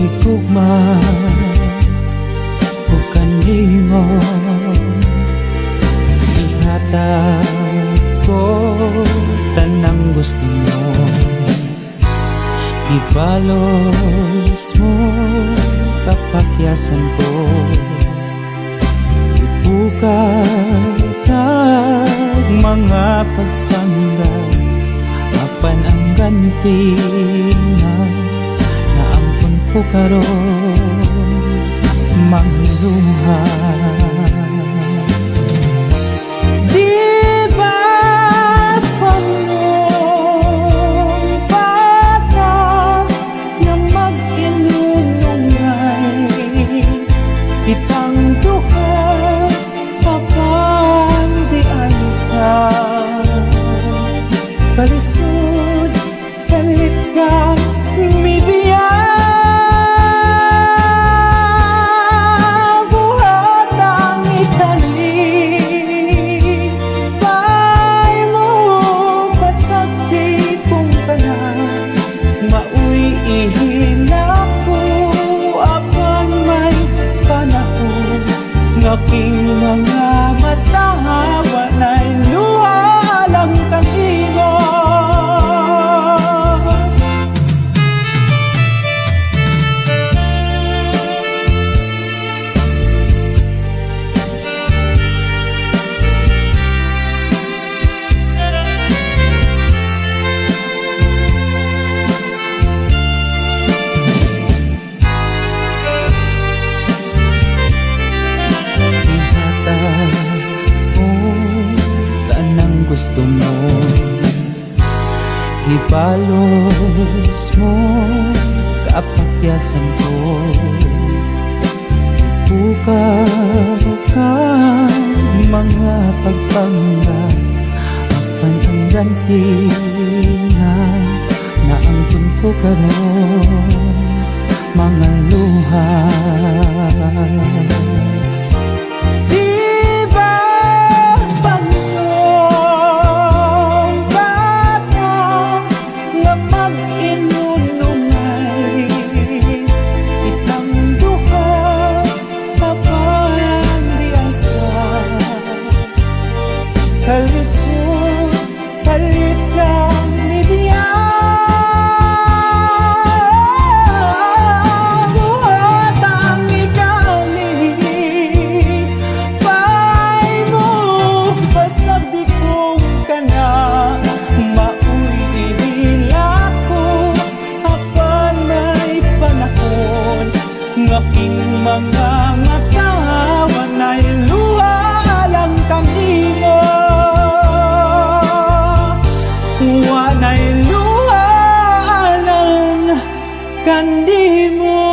higugma o kanimo ihatag ko tanang gusto mo, ibalos mo kapakyasan ko, ipukatag mga pagpanggap apan ang ganti na naampun ko karon mangluha. Itang duha papan di alisa balisod kalit ka mibiya buhat ang itali kay mo pasagdi kung kana mauy ihina ko apan may panahon ngaking mga mata wanay luha lang kanimo. Gusto mo, ibalos mo kapakyasan ko, ipukaw ka mga pagpanggap apan ang ganti na naangkon ko karon mga luha. Kalisod, palit kang mibiya buhat ang ikalit pay mo pasag di kong kana mauy ihila ko apan may panahon ngaking mga mata wanay luha lang kanimo. Wanay luha lang kanimo.